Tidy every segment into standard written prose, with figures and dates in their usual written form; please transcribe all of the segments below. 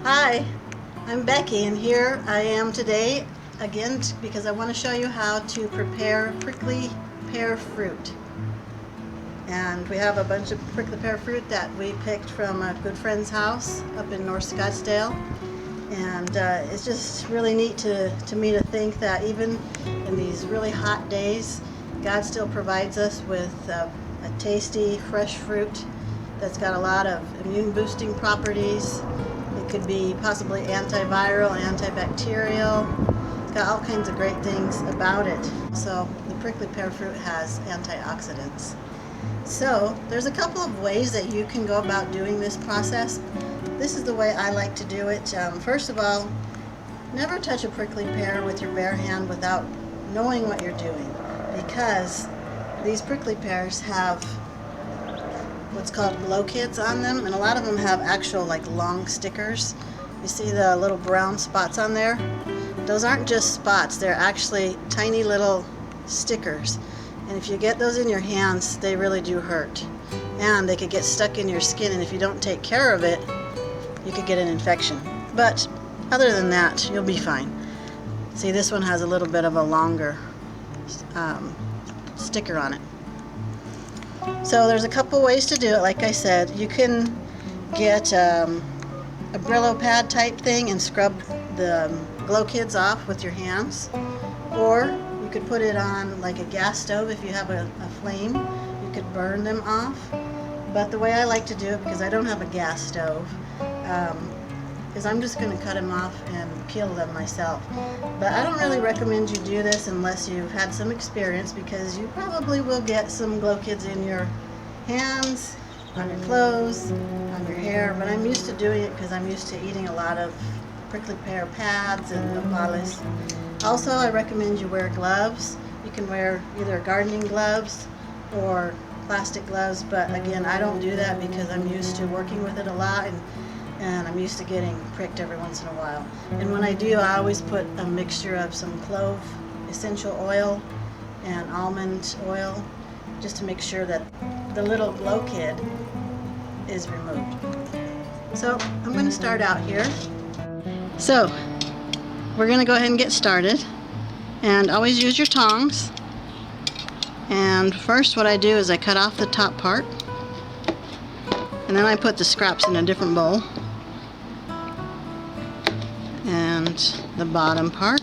Hi, I'm Becky, and here I am today again because I want to show you how to prepare prickly pear fruit. And we have a bunch of prickly pear fruit that we picked from a good friend's house up in North Scottsdale. And it's just really neat to me to think that even in these really hot days, God still provides us with a tasty, fresh fruit that's got a lot of immune boosting properties. It could be possibly antiviral, antibacterial. It's got all kinds of great things about it. So the prickly pear fruit has antioxidants. So there's a couple of ways that you can go about doing this process. This is the way I like to do it. First of all, never touch a prickly pear with your bare hand without knowing what you're doing, because these prickly pears have what's called glow kits on them, and a lot of them have actual like long stickers. You see the little brown spots on there? Those aren't just spots, they're actually tiny little stickers. And if you get those in your hands, they really do hurt. And they could get stuck in your skin, and if you don't take care of it, you could get an infection. But other than that, you'll be fine. See, this one has a little bit of a longer sticker on it. So there's a couple ways to do it. Like I said, you can get a Brillo pad type thing and scrub the glow kids off with your hands, or you could put it on like a gas stove. If you have a flame, you could burn them off. But the way I like to do it, because I don't have a gas stove, is I'm just going to cut them off and peel them myself. But I don't really recommend you do this unless you've had some experience, because you probably will get some glow kids in your hands, on your clothes, on your hair. But I'm used to doing it because I'm used to eating a lot of prickly pear pads and nopales. Also, I recommend you wear gloves. You can wear either gardening gloves or plastic gloves, but again, I don't do that because I'm used to working with it a lot, and I'm used to getting pricked every once in a while. And when I do, I always put a mixture of some clove essential oil and almond oil, just to make sure that the little glow kid is removed. So I'm going to start out here. So we're going to go ahead and get started, and always use your tongs. And first what I do is I cut off the top part, and then I put the scraps in a different bowl, and the bottom part,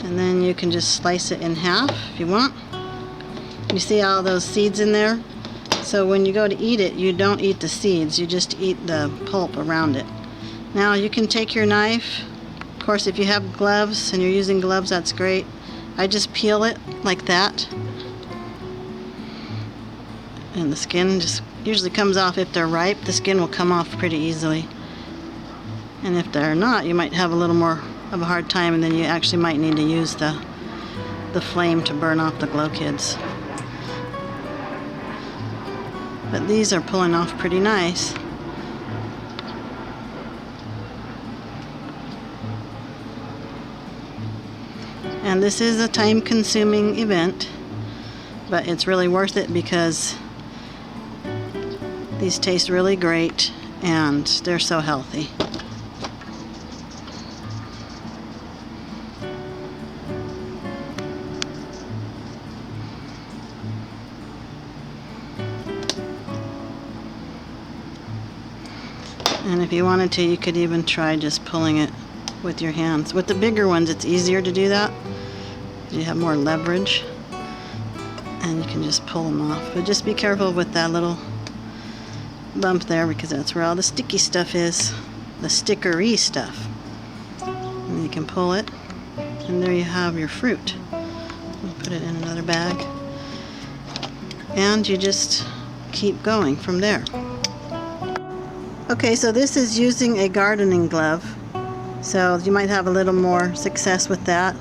and then you can just slice it in half if you want. You see all those seeds in there? So when you go to eat it, you don't eat the seeds, you just eat the pulp around it. Now you can take your knife. Of course, if you have gloves and you're using gloves, that's great. I just peel it like that, and the skin just usually comes off. If they're ripe, the skin will come off pretty easily. And if they're not, you might have a little more of a hard time, and then you actually might need to use the flame to burn off the glow kids. But these are pulling off pretty nice. And this is a time-consuming event, but it's really worth it because these taste really great and they're so healthy. And if you wanted to, you could even try just pulling it with your hands. With the bigger ones, it's easier to do that. You have more leverage, and you can just pull them off. But just be careful with that little bump there, because that's where all the sticky stuff is, the stickery stuff. And you can pull it, and there you have your fruit. Put it in another bag, and you just keep going from there. Okay, so this is using a gardening glove, so you might have a little more success with that.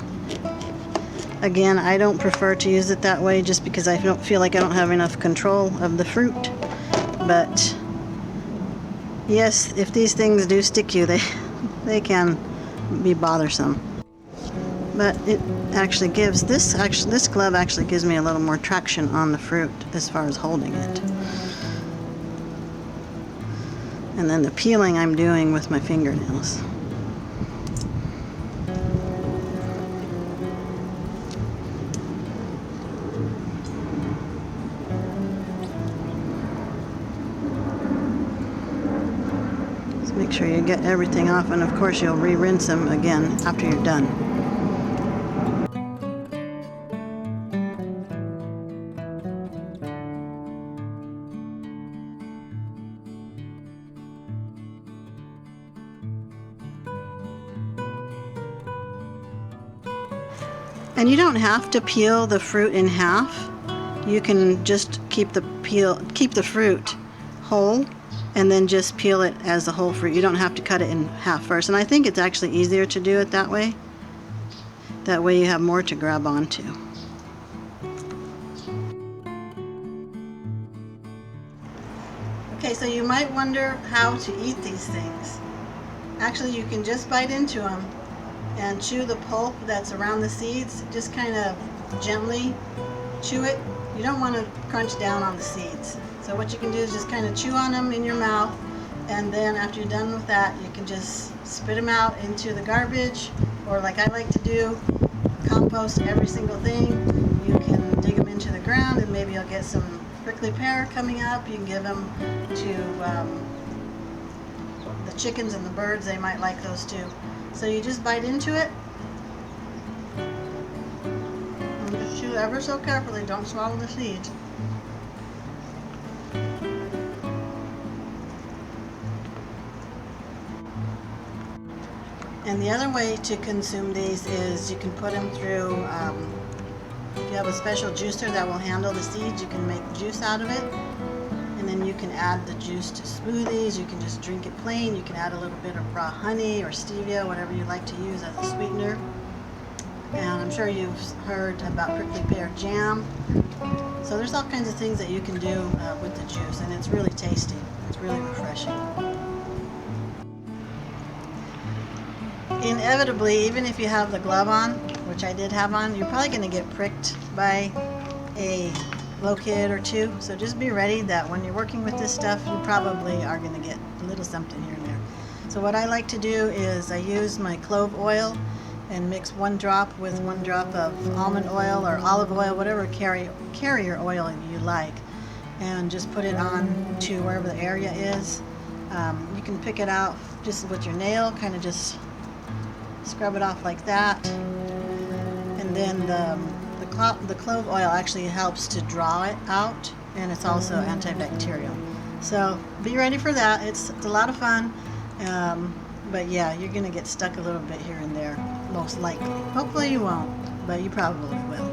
Again, I don't prefer to use it that way just because I don't feel like I don't have enough control of the fruit. But yes, if these things do stick you, they can be bothersome. But it actually gives this glove actually gives me a little more traction on the fruit as far as holding it. And then the peeling I'm doing with my fingernails. Just make sure you get everything off, and of course you'll re-rinse them again after you're done. And you don't have to peel the fruit in half. You can just keep the fruit whole, and then just peel it as the whole fruit. You don't have to cut it in half first. And I think it's actually easier to do it that way. That way you have more to grab onto. Okay, so you might wonder how to eat these things. Actually, you can just bite into them and chew the pulp that's around the seeds. Just kind of gently chew it. You don't want to crunch down on the seeds. So what you can do is just kind of chew on them in your mouth, and then after you're done with that, you can just spit them out into the garbage, or like I like to do, compost every single thing. You can dig them into the ground, and maybe you'll get some prickly pear coming up. You can give them to the chickens and the birds. They might like those too. So you just bite into it and just chew ever so carefully. Don't swallow the seeds. And the other way to consume these is you can put them through, if you have a special juicer that will handle the seeds, you can make juice out of it. And then you can add the juice to smoothies. You can just drink it plain. You can add a little bit of raw honey or stevia, whatever you like to use as a sweetener. And I'm sure you've heard about prickly pear jam. So there's all kinds of things that you can do with the juice, and it's really tasty. It's really refreshing. Inevitably, even if you have the glove on, which I did have on, you're probably going to get pricked by a little kid or two. So just be ready that when you're working with this stuff, you probably are going to get a little something here and there. So what I like to do is I use my clove oil and mix 1 drop with 1 drop of almond oil or olive oil, whatever carrier oil you like, and just put it on to wherever the area is. You can pick it out just with your nail, kind of just scrub it off like that, and then the clove oil actually helps to draw it out, and it's also antibacterial. So be ready for that. It's a lot of fun, but yeah, you're gonna get stuck a little bit here and there, most likely. Hopefully you won't, but you probably will.